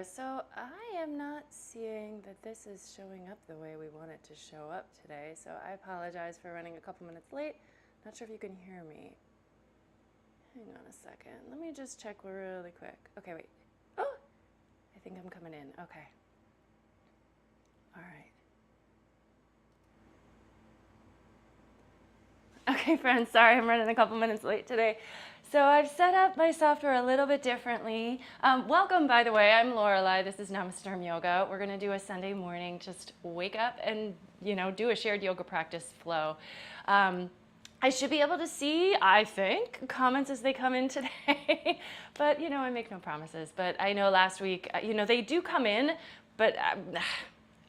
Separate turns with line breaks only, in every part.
there. So I am not seeing that this is showing up the way we want it to show up today. So I apologize for running a couple minutes late. Not sure if you can hear me. Hang on a second. Let me just check really quick. Okay, wait. Oh, I think I'm coming in. Okay. All right. Okay, friends, sorry I'm running a couple minutes late today. So I've set up my software a little bit differently. Welcome, by the way, I'm Lorelei. This is Namasturm Yoga. We're gonna do a Sunday morning, just wake up and, do a shared yoga practice flow. I should be able to see, I think, comments as they come in today, but I make no promises. But I know last week, they do come in, but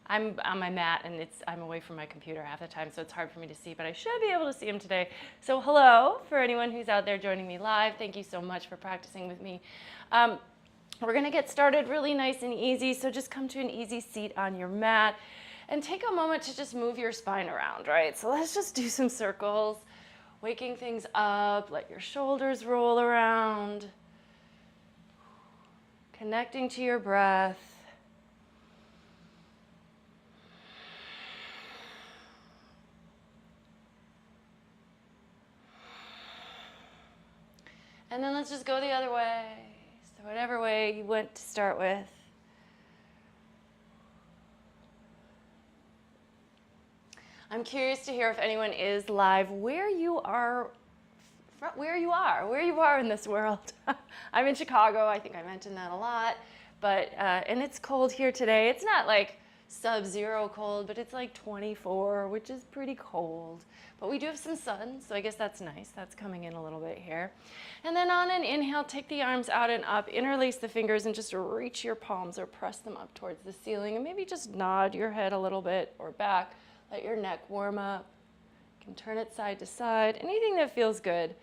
I'm on my mat and I'm away from my computer half the time, so it's hard for me to see, but I should be able to see them today. So hello, for anyone who's out there joining me live, thank you so much for practicing with me. We're gonna get started really nice and easy, so just come to an easy seat on your mat and take a moment to just move your spine around, right? So let's just do some circles, waking things up, let your shoulders roll around, connecting to your breath. And then let's just go the other way. So whatever way you went to start with. I'm curious to hear if anyone is live where you are in this world. I'm in Chicago. I think I mentioned that a lot. But and it's cold here today. It's not like sub-zero cold, but it's like 24, which is pretty cold. But we do have some sun, so I guess that's nice. That's coming in a little bit here. And then on an inhale, take the arms out and up, interlace the fingers, and just reach your palms or press them up towards the ceiling. And maybe just nod your head a little bit or back. Let your neck warm up. You can turn it side to side, anything that feels good.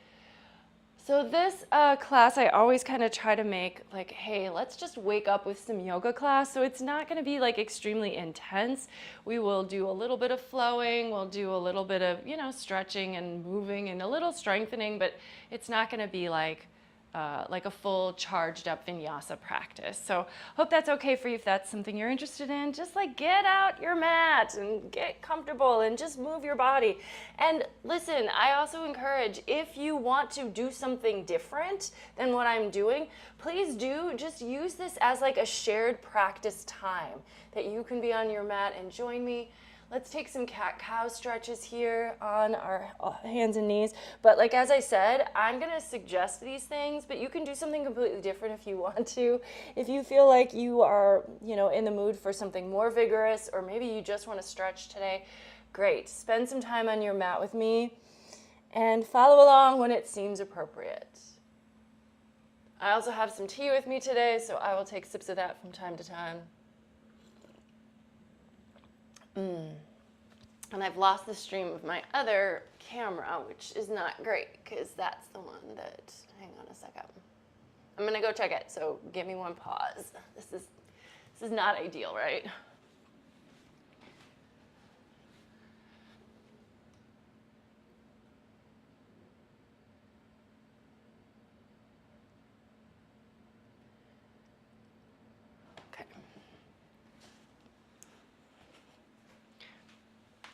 So this class, I always kind of try to make like, hey, let's just wake up with some yoga class. So it's not going to be like extremely intense. We will do a little bit of flowing. We'll do a little bit of, stretching and moving and a little strengthening, but it's not going to be like a full charged up vinyasa practice. So hope that's okay for you if that's something you're interested in. Just like get out your mat and get comfortable and just move your body. And listen, I also encourage, if you want to do something different than what I'm doing, please do just use this as like a shared practice time that you can be on your mat and join me. Let's take some cat-cow stretches here on our hands and knees. But like as I said, I'm gonna suggest these things, but you can do something completely different if you want to. If you feel like you are, in the mood for something more vigorous, or maybe you just wanna stretch today, great. Spend some time on your mat with me and follow along when it seems appropriate. I also have some tea with me today, so I will take sips of that from time to time. And I've lost the stream of my other camera, which is not great because that's the one that, hang on a second. I'm gonna go check it, so give me one pause. This is not ideal, right?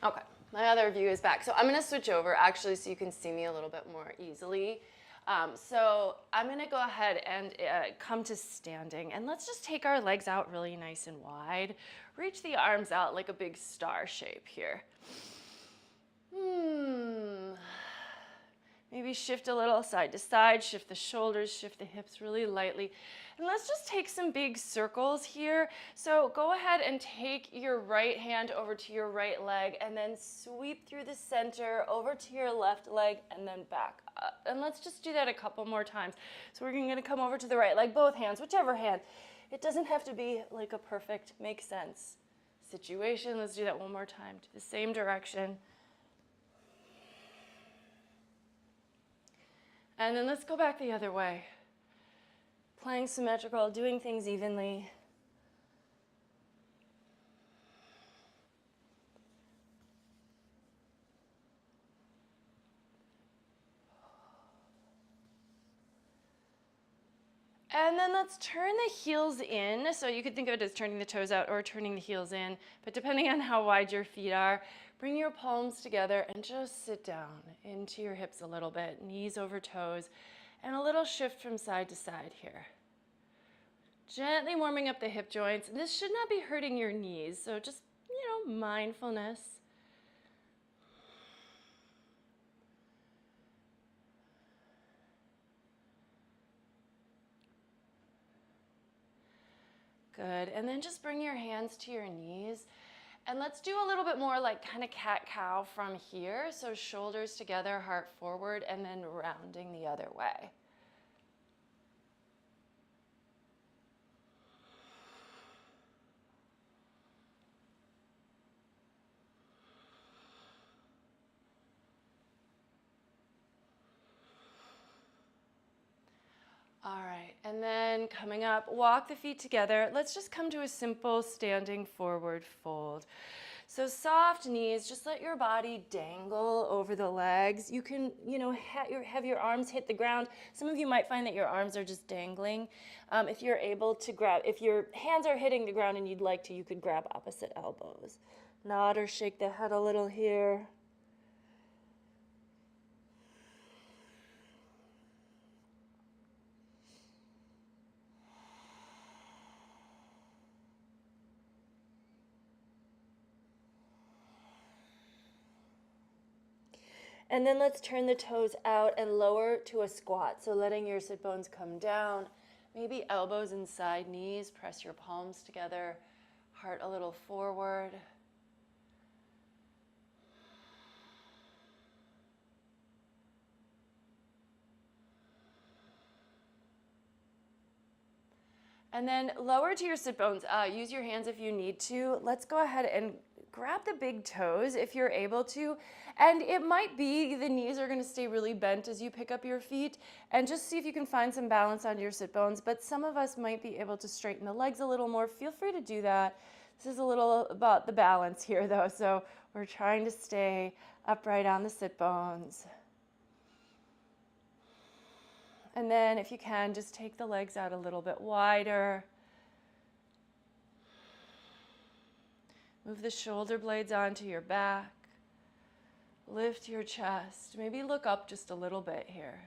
Okay, my other view is back. So I'm gonna switch over actually so you can see me a little bit more easily. So I'm gonna go ahead and come to standing, and let's just take our legs out really nice and wide. Reach the arms out like a big star shape here. Maybe shift a little side to side, shift the shoulders, shift the hips really lightly. And let's just take some big circles here. So go ahead and take your right hand over to your right leg and then sweep through the center over to your left leg and then back up. And let's just do that a couple more times. So we're gonna come over to the right leg, both hands, whichever hand. It doesn't have to be like a perfect, make sense situation. Let's do that one more time to the same direction. And then let's go back the other way. Playing symmetrical, doing things evenly. And then let's turn the heels in. So you could think of it as turning the toes out or turning the heels in, but depending on how wide your feet are, bring your palms together and just sit down into your hips a little bit, knees over toes, and a little shift from side to side here. Gently warming up the hip joints. And this should not be hurting your knees, so just, mindfulness. Good, and then just bring your hands to your knees. And let's do a little bit more like kind of cat-cow from here. So shoulders together, heart forward, and then rounding the other way. All right, and then coming up, walk the feet together. Let's just come to a simple standing forward fold. So soft knees, just let your body dangle over the legs. You can, have your arms hit the ground. Some of you might find that your arms are just dangling. If you're able to grab, if your hands are hitting the ground and you'd like to, you could grab opposite elbows. Nod or shake the head a little here. And then let's turn the toes out and lower to a squat. So letting your sit bones come down, maybe elbows inside knees, press your palms together, heart a little forward. And then lower to your sit bones. Use your hands if you need to. Let's go ahead and grab the big toes if you're able to. And it might be the knees are going to stay really bent as you pick up your feet. And just see if you can find some balance on your sit bones. But some of us might be able to straighten the legs a little more. Feel free to do that. This is a little about the balance here, though. So we're trying to stay upright on the sit bones. And then if you can, just take the legs out a little bit wider. Move the shoulder blades onto your back. Lift your chest. Maybe look up just a little bit here.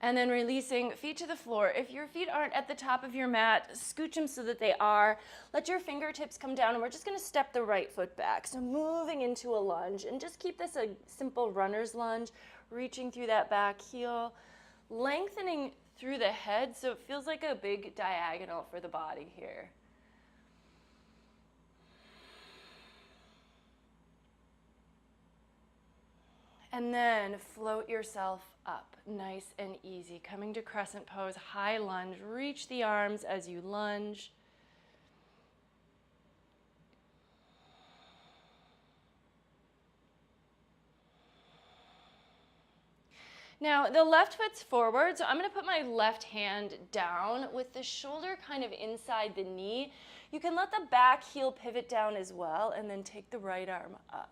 And then releasing feet to the floor. If your feet aren't at the top of your mat, scooch them so that they are. Let your fingertips come down, and we're just going to step the right foot back. So moving into a lunge, and just keep this a simple runner's lunge, reaching through that back heel, lengthening through the head so it feels like a big diagonal for the body here. And then float yourself up, nice and easy. Coming to crescent pose, high lunge. Reach the arms as you lunge. Now, the left foot's forward, so I'm going to put my left hand down with the shoulder kind of inside the knee. You can let the back heel pivot down as well, and then take the right arm up.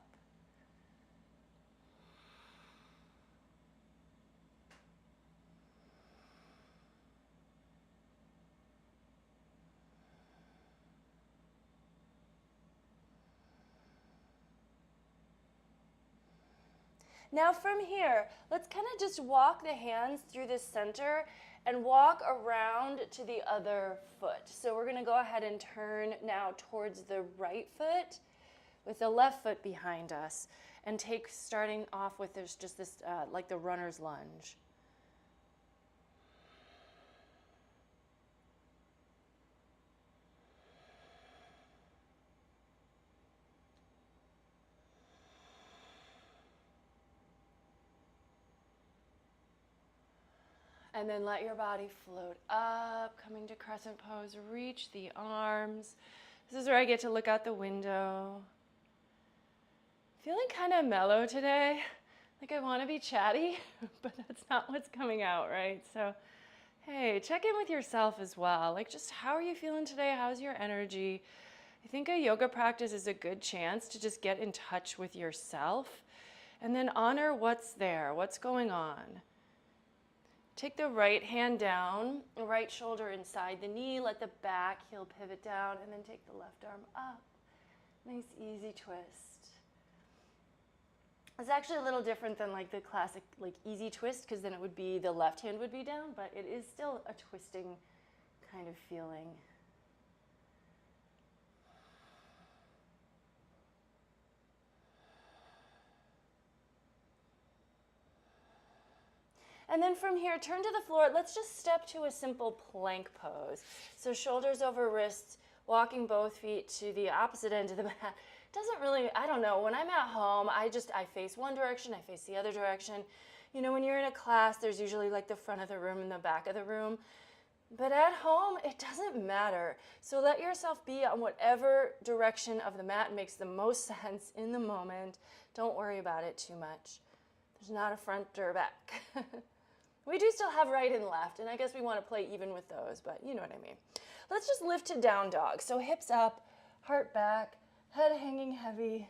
Now from here, let's kind of just walk the hands through the center and walk around to the other foot. So we're going to go ahead and turn now towards the right foot with the left foot behind us, and starting off with this like the runner's lunge. And then let your body float up, coming to crescent pose, reach the arms. This is where I get to look out the window. Feeling kind of mellow today. Like I want to be chatty, but that's not what's coming out, right? So, hey, check in with yourself as well. Like, just how are you feeling today? How's your energy? I think a yoga practice is a good chance to just get in touch with yourself And then honor what's there, what's going on. Take the right hand down, the right shoulder inside the knee, let the back heel pivot down, and then take the left arm up. Nice, easy twist. It's actually a little different than like the classic like easy twist, because then it would be the left hand would be down, but it is still a twisting kind of feeling. And then from here, turn to the floor. Let's just step to a simple plank pose. So shoulders over wrists, walking both feet to the opposite end of the mat. Doesn't really, I don't know, when I'm at home, I face one direction, I face the other direction. You know, when you're in a class, there's usually like the front of the room and the back of the room. But at home, it doesn't matter. So let yourself be on whatever direction of the mat makes the most sense in the moment. Don't worry about it too much. There's not a front or a back. We do still have right and left, and I guess we want to play even with those, but you know what I mean. Let's just lift to down dog. So hips up, heart back, head hanging heavy.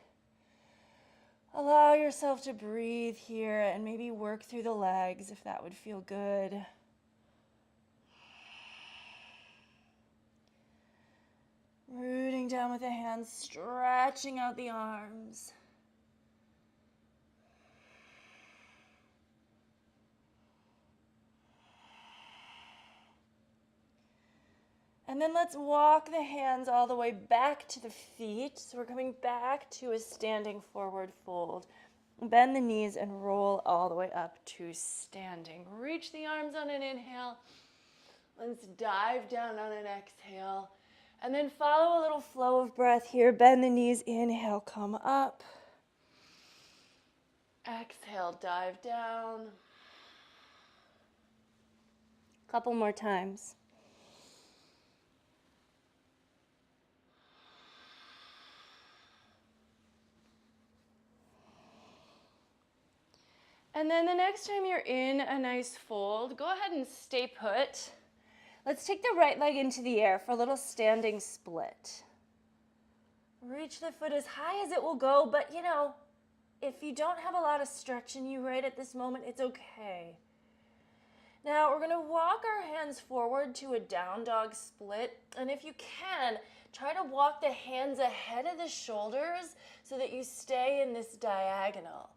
Allow yourself to breathe here and maybe work through the legs if that would feel good. Rooting down with the hands, stretching out the arms. And then let's walk the hands all the way back to the feet. So we're coming back to a standing forward fold. Bend the knees and roll all the way up to standing. Reach the arms on an inhale. Let's dive down on an exhale. And then follow a little flow of breath here. Bend the knees, inhale, come up. Exhale, dive down. Couple more times. And then the next time you're in a nice fold, go ahead and stay put. Let's take the right leg into the air for a little standing split. Reach the foot as high as it will go, but you know, if you don't have a lot of stretch in you right at this moment, it's okay. Now we're gonna walk our hands forward to a down dog split, and if you can, try to walk the hands ahead of the shoulders so that you stay in this diagonal.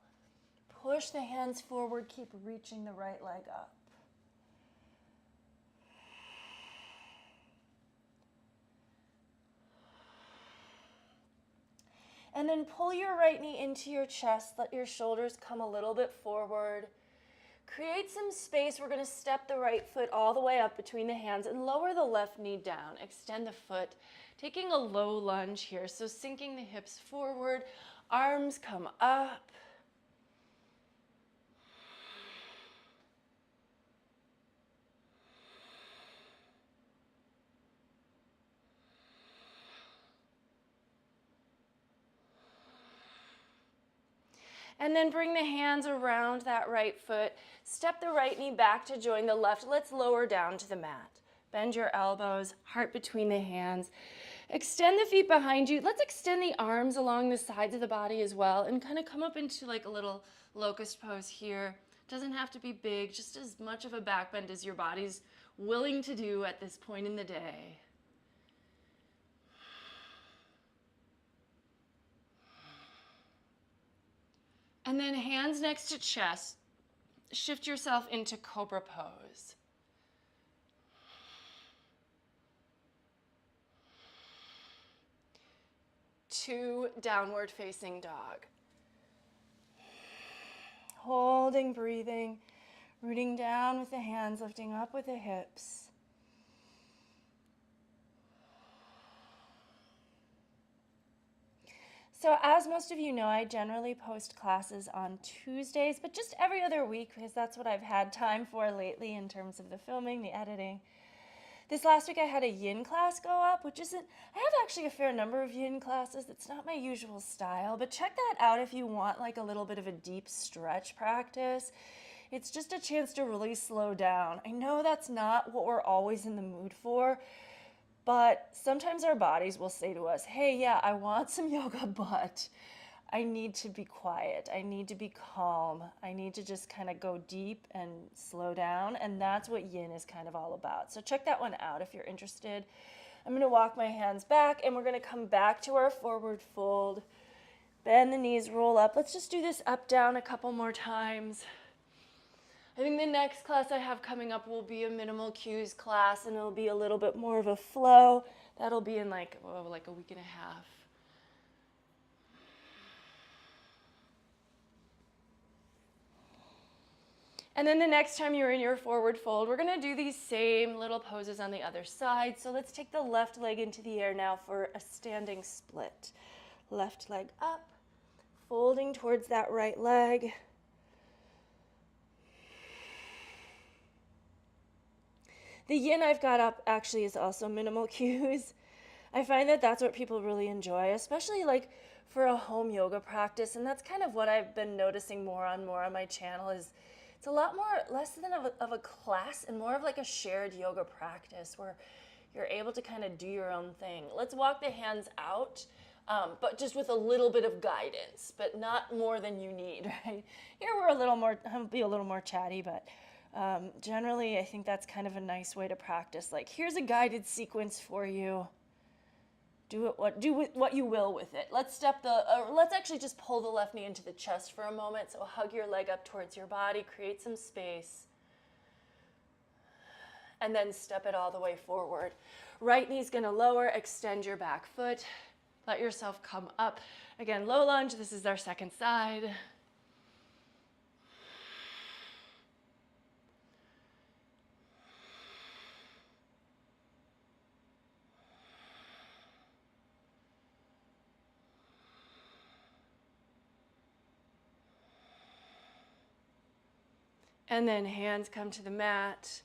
Push the hands forward, keep reaching the right leg up. And then pull your right knee into your chest, let your shoulders come a little bit forward. Create some space. We're going to step the right foot all the way up between the hands and lower the left knee down. Extend the foot, taking a low lunge here. So sinking the hips forward, arms come up. And then bring the hands around that right foot. Step the right knee back to join the left. Let's lower down to the mat. Bend your elbows, heart between the hands. Extend the feet behind you. Let's extend the arms along the sides of the body as well and kind of come up into like a little locust pose here. Doesn't have to be big, just as much of a back bend as your body's willing to do at this point in the day. And then hands next to chest, shift yourself into cobra pose. To downward facing dog. Holding, breathing, rooting down with the hands, lifting up with the hips. So as most of you know, I generally post classes on Tuesdays, but just every other week because that's what I've had time for lately in terms of the filming, the editing. This last week I had a yin class go up, I have actually a fair number of yin classes. It's not my usual style, but check that out if you want like a little bit of a deep stretch practice. It's just a chance to really slow down. I know that's not what we're always in the mood for, but sometimes our bodies will say to us, hey, yeah, I want some yoga, but I need to be quiet. I need to be calm. I need to just kind of go deep and slow down. And that's what yin is kind of all about. So check that one out if you're interested. I'm going to walk my hands back and we're going to come back to our forward fold. Bend the knees, roll up. Let's just do this up, down a couple more times. I think the next class I have coming up will be a minimal cues class, and it'll be a little bit more of a flow. That'll be in like a week and a half. And then the next time you're in your forward fold, we're going to do these same little poses on the other side. So let's take the left leg into the air now for a standing split. Left leg up, folding towards that right leg. The yin I've got up actually is also minimal cues. I find that that's what people really enjoy, especially like for a home yoga practice. And that's kind of what I've been noticing more on my channel is it's a lot more, less than of a class and more of like a shared yoga practice where you're able to kind of do your own thing. Let's walk the hands out, but just with a little bit of guidance, but not more than you need, right? Here we're I'll be a little more chatty, but generally I think that's kind of a nice way to practice. Like, here's a guided sequence for you. Do what you will with it. Let's actually just pull the left knee into the chest for a moment. So hug your leg up towards your body, create some space. And then step it all the way forward. Right knee's gonna lower, extend your back foot. Let yourself come up. Again, low lunge, this is our second side. And then hands come to the mat.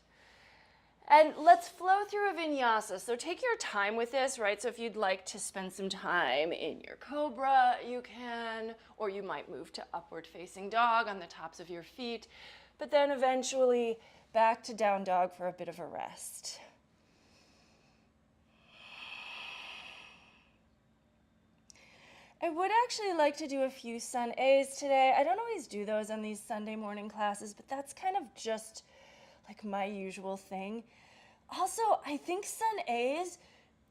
And let's flow through a vinyasa. So take your time with this, right? So if you'd like to spend some time in your cobra, you can, or you might move to upward facing dog on the tops of your feet, but then eventually back to down dog for a bit of a rest. I would actually like to do a few sun A's today. I don't always do those on these Sunday morning classes, but that's kind of just like my usual thing. Also, I think sun A's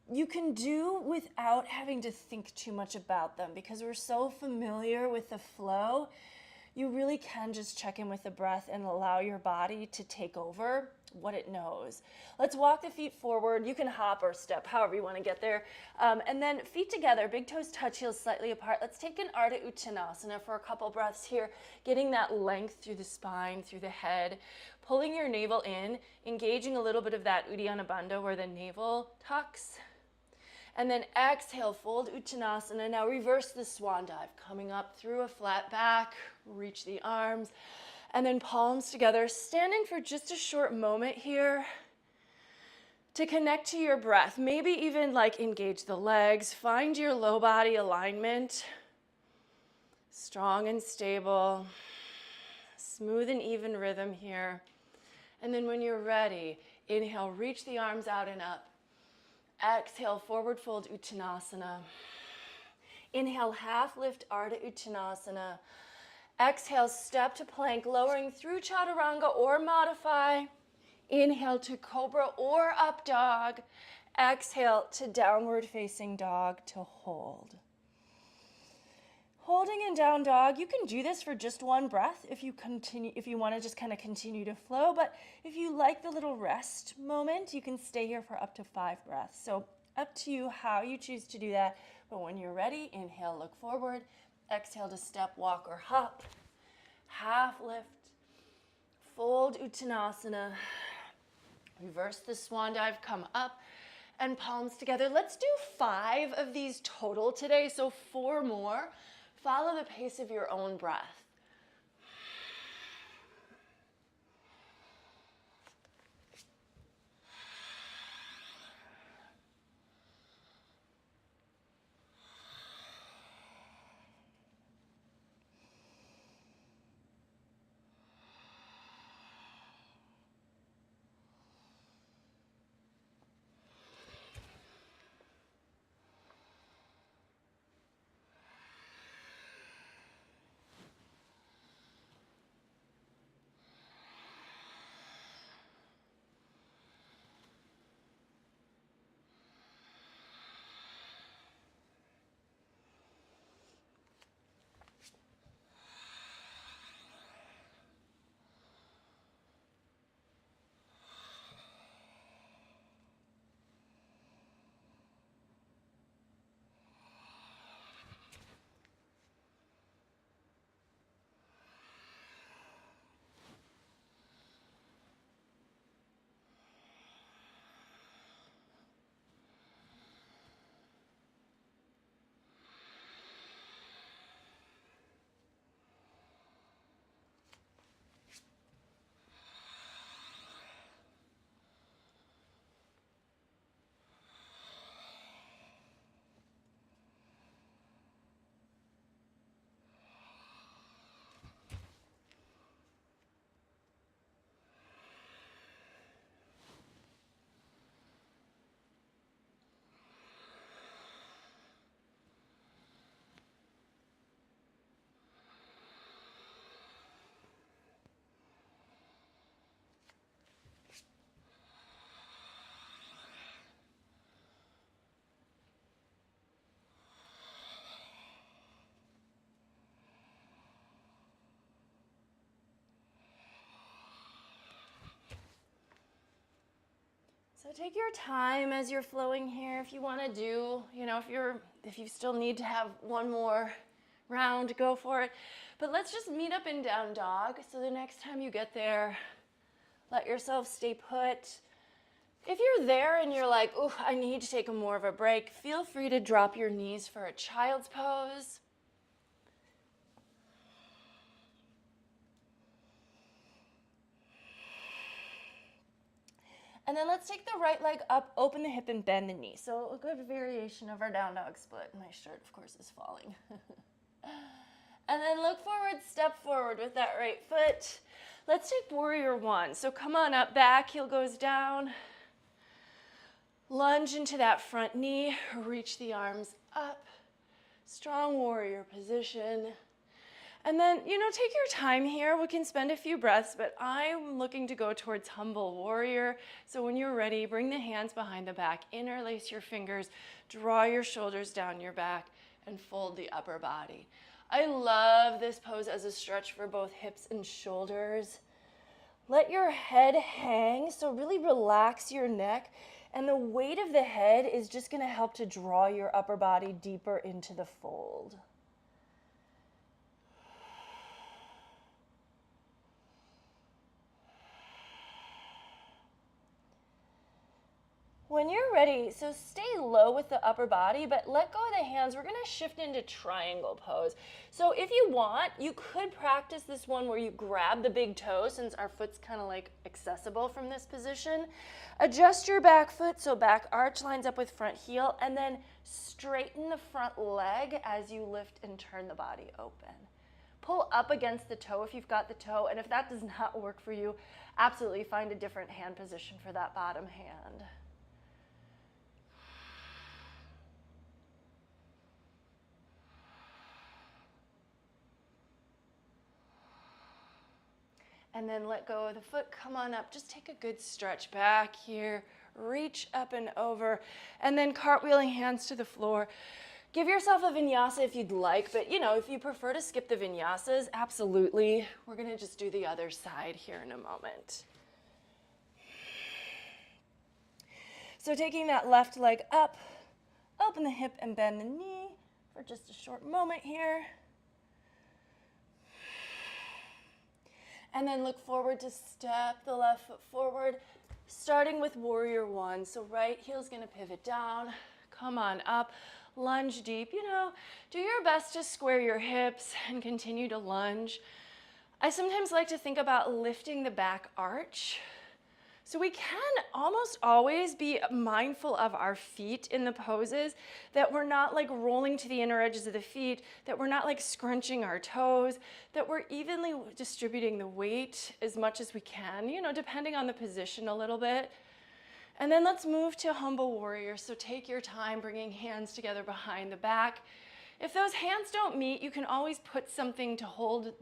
you can do without having to think too much about them because we're so familiar with the flow. You really can just check in with the breath and allow your body to take over what it knows. Let's walk the feet forward. You can hop or step, however you want to get there. And then feet together, big toes touch, heels slightly apart. Let's take an Ardha Uttanasana for a couple breaths here, getting that length through the spine, through the head, pulling your navel in, engaging a little bit of that Uddiyana Bandha where the navel tucks. And then exhale, fold Uttanasana. Now reverse the swan dive, coming up through a flat back, reach the arms, and then palms together, standing for just a short moment here to connect to your breath. Maybe even like engage the legs, find your low body alignment, strong and stable, smooth and even rhythm here. And then when you're ready, inhale, reach the arms out and up. Exhale, forward fold Uttanasana. Inhale, half lift Ardha Uttanasana. Exhale, step to plank, lowering through Chaturanga or modify. Inhale to Cobra or Up Dog. Exhale to Downward Facing Dog to hold. Holding in Down Dog, you can do this for just one breath if you want to just kind of continue to flow, but if you like the little rest moment, you can stay here for up to 5 breaths. So up to you how you choose to do that, but when you're ready, inhale, look forward, exhale to step, walk, or hop, half lift, fold Uttanasana, reverse the swan dive, come up, and palms together. Let's do 5 of these total today, so 4 more. Follow the pace of your own breath. So take your time as you're flowing here. If you want to do, if you still need to have one more round, go for it. But let's just meet up in down dog. So the next time you get there, let yourself stay put. If you're there and you're like, oh, I need to take more of a break, feel free to drop your knees for a child's pose. And then let's take the right leg up, open the hip, and bend the knee. So a good variation of our down dog split. My shirt, of course, is falling. And then look forward, step forward with that right foot. Let's take warrior one. So come on up, back heel goes down. Lunge into that front knee, reach the arms up. Strong warrior position. And then, take your time here. We can spend a few breaths, but I'm looking to go towards humble warrior. So when you're ready, bring the hands behind the back, interlace your fingers, draw your shoulders down your back, and fold the upper body. I love this pose as a stretch for both hips and shoulders. Let your head hang, so really relax your neck, and the weight of the head is just going to help to draw your upper body deeper into the fold. When you're ready, so stay low with the upper body, but let go of the hands. We're going to shift into triangle pose. So if you want, you could practice this one where you grab the big toe, since our foot's kind of like accessible from this position. Adjust your back foot so back arch lines up with front heel, and then straighten the front leg as you lift and turn the body open. Pull up against the toe if you've got the toe, and if that does not work for you, absolutely find a different hand position for that bottom hand. And then let go of the foot, come on up, just take a good stretch back here, reach up and over, and then cartwheeling hands to the floor. Give yourself a vinyasa if you'd like, but if you prefer to skip the vinyasas, absolutely. We're gonna just do the other side here in a moment. So taking that left leg up, open the hip and bend the knee for just a short moment here. And then look forward to step the left foot forward, starting with warrior one. So right heel's gonna pivot down, come on up, lunge deep. Do your best to square your hips and continue to lunge. I sometimes like to think about lifting the back arch. So we can almost always be mindful of our feet in the poses, that we're not like rolling to the inner edges of the feet, that we're not like scrunching our toes, that we're evenly distributing the weight as much as we can, depending on the position a little bit. And then let's move to humble warrior. So take your time bringing hands together behind the back. If those hands don't meet, you can always put something to hold,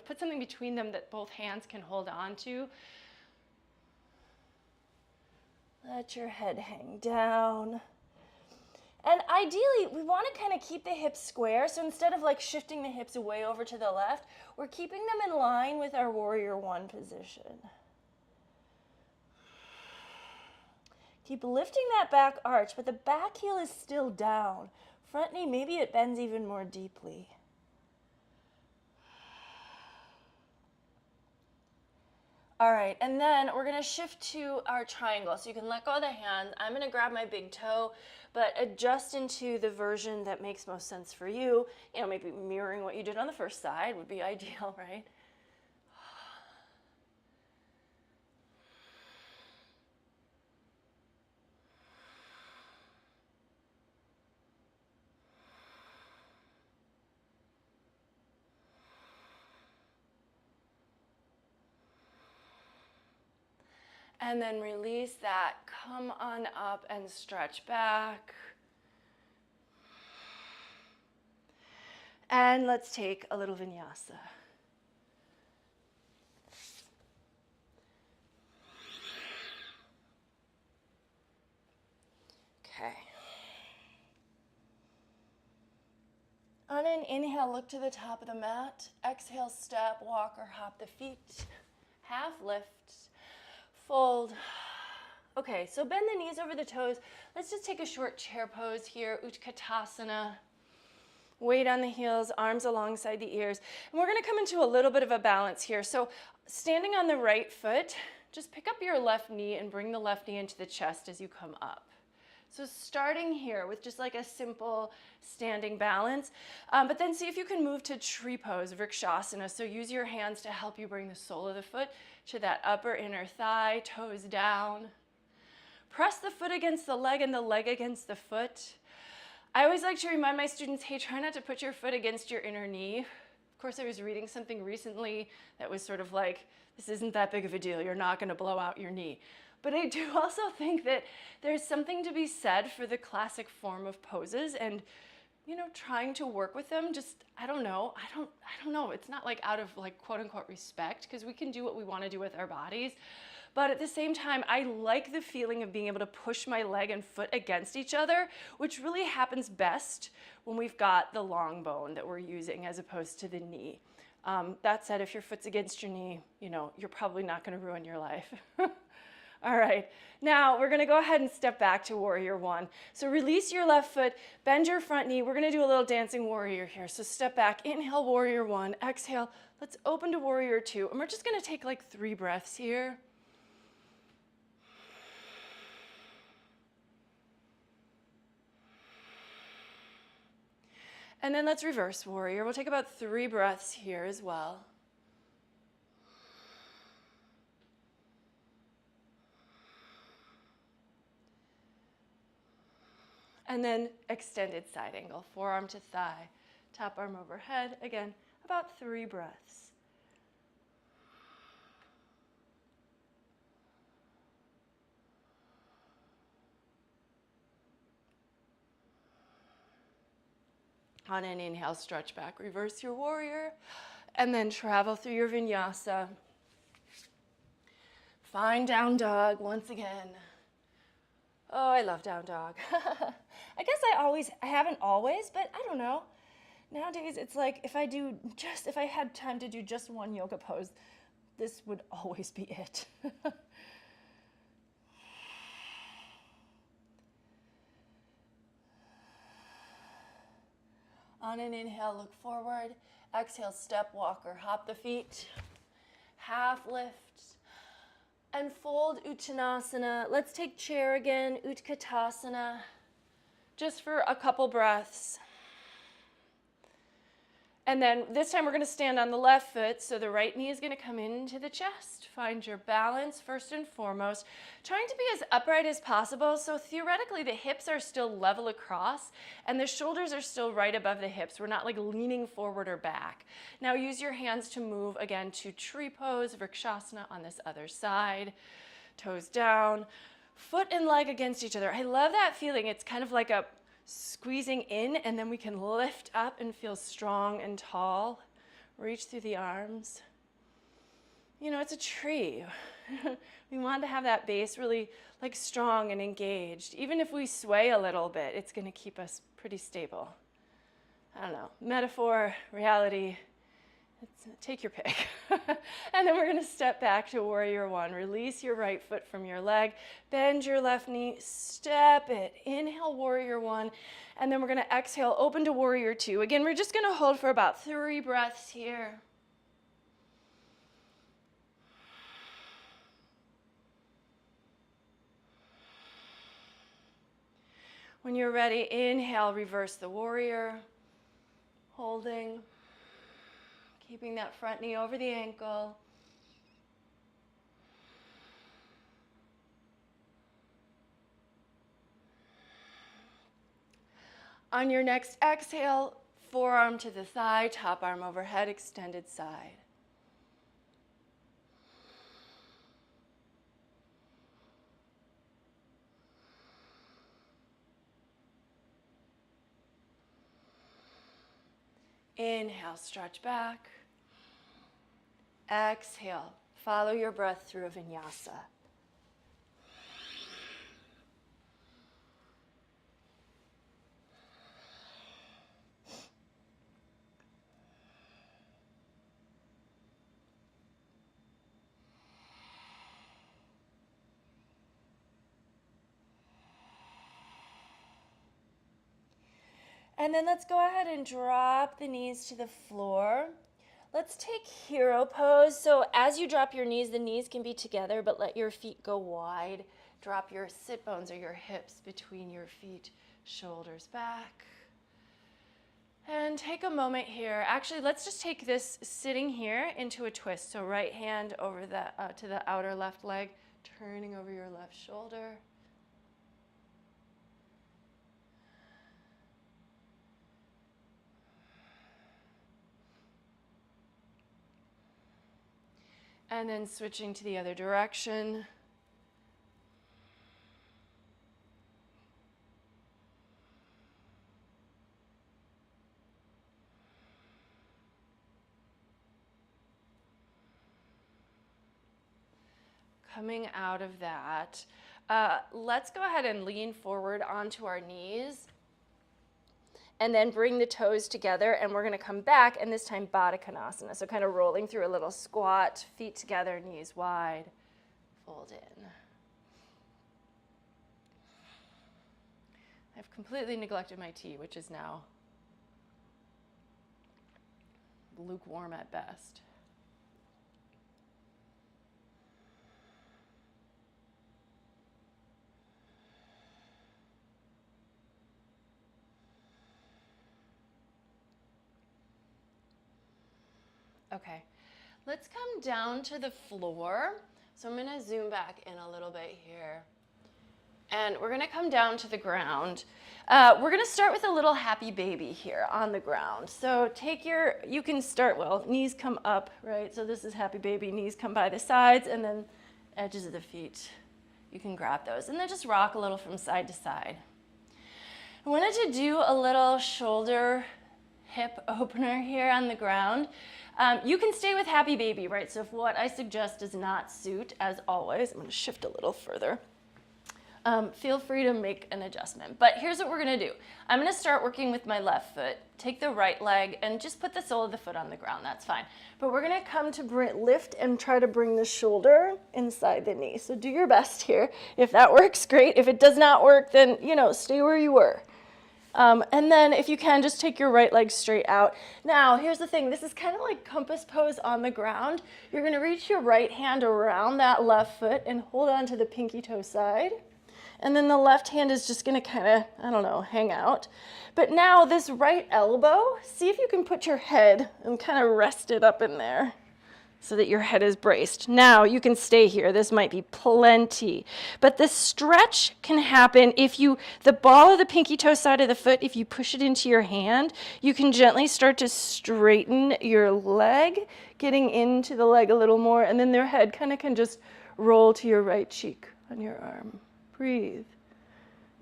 put something between them that both hands can hold on to. Let your head hang down. And ideally, we want to kind of keep the hips square. So instead of like shifting the hips way over to the left, we're keeping them in line with our warrior one position. Keep lifting that back arch, but the back heel is still down. Front knee, maybe it bends even more deeply. All right, and then we're gonna shift to our triangle. So you can let go of the hands. I'm gonna grab my big toe, but adjust into the version that makes most sense for you. Maybe mirroring what you did on the first side would be ideal, right? And then release that. Come on up and stretch back. And let's take a little vinyasa. Okay. On an inhale, look to the top of the mat. Exhale, step, walk, or hop the feet. Half lift. Fold, Okay, so bend the knees over the toes. Let's just take a short chair pose here, Utkatasana. Weight on the heels, arms alongside the ears. And we're gonna come into a little bit of a balance here. So standing on the right foot, just pick up your left knee and bring the left knee into the chest as you come up. So starting here with just like a simple standing balance, but then see if you can move to tree pose, Vrikshasana. So use your hands to help you bring the sole of the foot to that upper inner thigh, toes down. Press the foot against the leg and the leg against the foot. I always like to remind my students, hey, try not to put your foot against your inner knee. Of course, I was reading something recently that was sort of like, this isn't that big of a deal. You're not going to blow out your knee. But I do also think that there's something to be said for the classic form of poses and, you know, trying to work with them. Just, I don't know. It's not like out of like quote unquote respect, because we can do what we want to do with our bodies. But at the same time, I like the feeling of being able to push my leg and foot against each other, which really happens best when we've got the long bone that we're using as opposed to the knee. That said, if your foot's against your knee, you know, you're probably not going to ruin your life. All right, now we're gonna go ahead and step back to Warrior One. So release your left foot, bend your front knee. We're gonna do a little dancing warrior here. So step back, inhale, Warrior One, exhale. Let's open to Warrior Two. And we're just gonna take like 3 breaths here. And then let's reverse warrior. We'll take about 3 breaths here as well. And then extended side angle, forearm to thigh, top arm overhead. Again, about 3 breaths. On an inhale, stretch back, reverse your warrior, and then travel through your vinyasa. Find down dog once again. Oh, I love down dog. I guess I haven't always, but I don't know. Nowadays, it's like if I had time to do just one yoga pose, this would always be it. On an inhale, look forward. Exhale, step, walk, or hop the feet. Half lift. And fold Uttanasana. Let's take chair again, Utkatasana, just for a couple breaths. And then this time we're going to stand on the left foot, so the right knee is going to come into the chest. Find your balance first and foremost. Trying to be as upright as possible, so theoretically the hips are still level across and the shoulders are still right above the hips. We're not like leaning forward or back. Now use your hands to move again to tree pose, Vrikshasana on this other side. Toes down, foot and leg against each other. I love that feeling. It's kind of like a squeezing in, and then we can lift up and feel strong and tall. Reach through the arms. You know, it's a tree. We want to have that base really like strong and engaged. Even if we sway a little bit, it's going to keep us pretty stable. I don't know, metaphor, reality, take your pick. And then we're going to step back to Warrior One. Release your right foot from your leg. Bend your left knee. Step it. Inhale, Warrior One. And then we're going to exhale, open to Warrior Two. Again, we're just going to hold for about 3 breaths here. When you're ready, inhale, reverse the warrior. Holding. Keeping that front knee over the ankle. On your next exhale, forearm to the thigh, top arm overhead, extended side. Inhale, stretch back. Exhale, follow your breath through a vinyasa. And then let's go ahead and drop the knees to the floor. Let's take hero pose. So as you drop your knees, the knees can be together, but let your feet go wide. Drop your sit bones or your hips between your feet, shoulders back. And take a moment here. Actually, let's just take this sitting here into a twist. So right hand over to the outer left leg, turning over your left shoulder. And then switching to the other direction. Coming out of that, let's go ahead and lean forward onto our knees and then bring the toes together, and we're gonna come back, and this time Baddha Konasana. So kind of rolling through a little squat, feet together, knees wide, fold in. I've completely neglected my tea, which is now lukewarm at best. Okay, let's come down to the floor. So I'm gonna zoom back in a little bit here. And we're gonna come down to the ground. We're gonna start with a little happy baby here on the ground. So you can start, well, knees come up, right? So this is happy baby, knees come by the sides, and then edges of the feet. You can grab those. And then just rock a little from side to side. I wanted to do a little shoulder hip opener here on the ground. You can stay with happy baby, right? So if what I suggest does not suit, as always, I'm gonna shift a little further. Feel free to make an adjustment. But here's what we're gonna do. I'm gonna start working with my left foot, take the right leg, and just put the sole of the foot on the ground, that's fine. But we're gonna come to lift and try to bring the shoulder inside the knee. So do your best here. If that works, great. If it does not work, then, stay where you were. And then if you can, just take your right leg straight out. Now, here's the thing. This is kind of like compass pose on the ground. You're going to reach your right hand around that left foot and hold on to the pinky toe side. And then the left hand is just going to kind of, hang out. But now this right elbow, see if you can put your head and kind of rest it up in there, so that your head is braced. Now you can stay here. This might be plenty. But the stretch can happen if the ball of the pinky toe side of the foot, if you push it into your hand, you can gently start to straighten your leg, getting into the leg a little more, and then their head kind of can just roll to your right cheek on your arm. Breathe.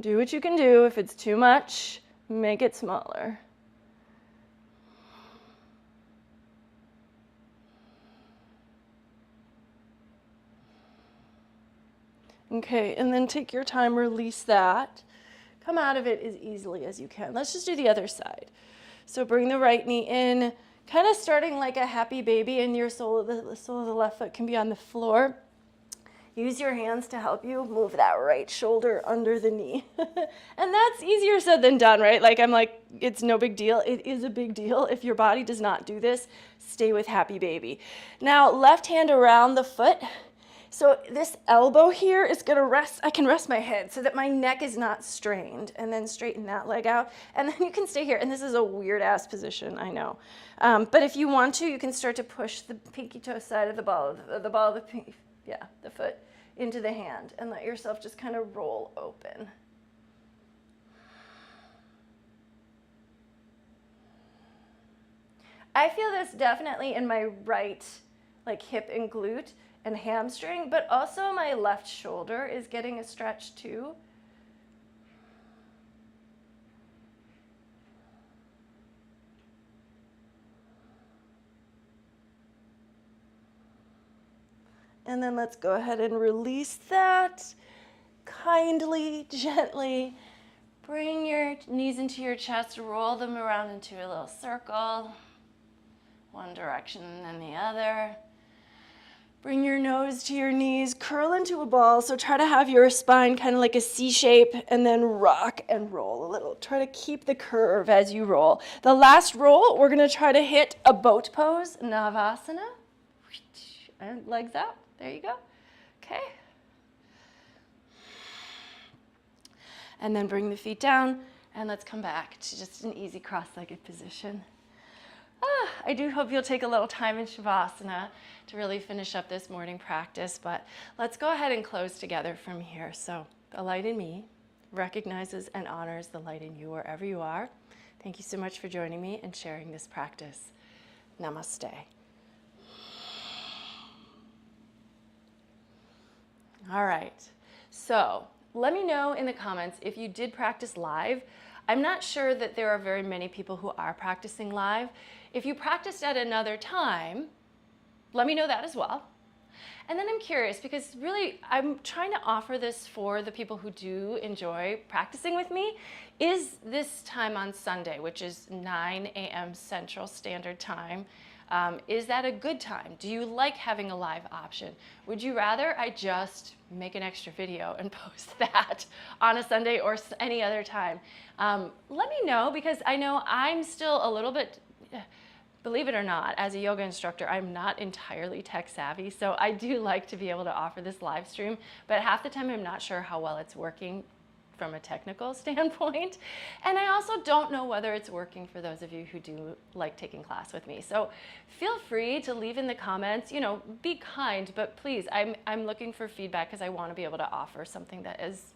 Do what you can do. If it's too much, make it smaller. Okay, and then take your time, release that. Come out of it as easily as you can. Let's just do the other side. So bring the right knee in, kind of starting like a happy baby, and the sole of the left foot can be on the floor. Use your hands to help you move that right shoulder under the knee. And that's easier said than done, right? It's no big deal. It is a big deal. If your body does not do this, stay with happy baby. Now, left hand around the foot. So this elbow here is gonna rest, I can rest my head so that my neck is not strained, and then straighten that leg out. And then you can stay here, and this is a weird ass position, I know. But if you want to, you can start to push the pinky toe side of the foot into the hand, and let yourself just kind of roll open. I feel this definitely in my right hip and glute and hamstring, but also my left shoulder is getting a stretch too. And then let's go ahead and release that. Kindly, gently, bring your knees into your chest, roll them around into a little circle, one direction and then the other. Bring your nose to your knees, curl into a ball. So try to have your spine kind of like a C shape and then rock and roll a little. Try to keep the curve as you roll. The last roll, we're gonna try to hit a boat pose, Navasana. And legs out, there you go. Okay. And then bring the feet down and let's come back to just an easy cross-legged position. I do hope you'll take a little time in Shavasana to really finish up this morning practice, but let's go ahead and close together from here. So the light in me recognizes and honors the light in you wherever you are. Thank you so much for joining me and sharing this practice. Namaste. All right, so let me know in the comments if you did practice live. I'm not sure that there are very many people who are practicing live. If you practiced at another time, let me know that as well. And then I'm curious because really I'm trying to offer this for the people who do enjoy practicing with me. Is this time on Sunday, which is 9 a.m. Central Standard Time, is that a good time? Do you like having a live option? Would you rather I just make an extra video and post that on a Sunday or any other time? Let me know because I know I'm still a little bit, believe it or not, as a yoga instructor, I'm not entirely tech savvy, so I do like to be able to offer this live stream, but half the time I'm not sure how well it's working from a technical standpoint. And I also don't know whether it's working for those of you who do like taking class with me. So feel free to leave in the comments, you know, be kind, but please, I'm looking for feedback because I want to be able to offer something that is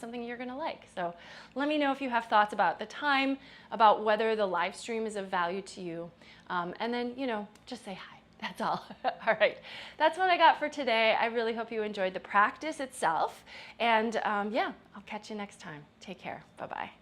something you're going to like. So let me know if you have thoughts about the time, about whether the live stream is of value to you. And then, you know, just say hi. That's all. All right. That's what I got for today. I really hope you enjoyed the practice itself. And yeah, I'll catch you next time. Take care. Bye-bye.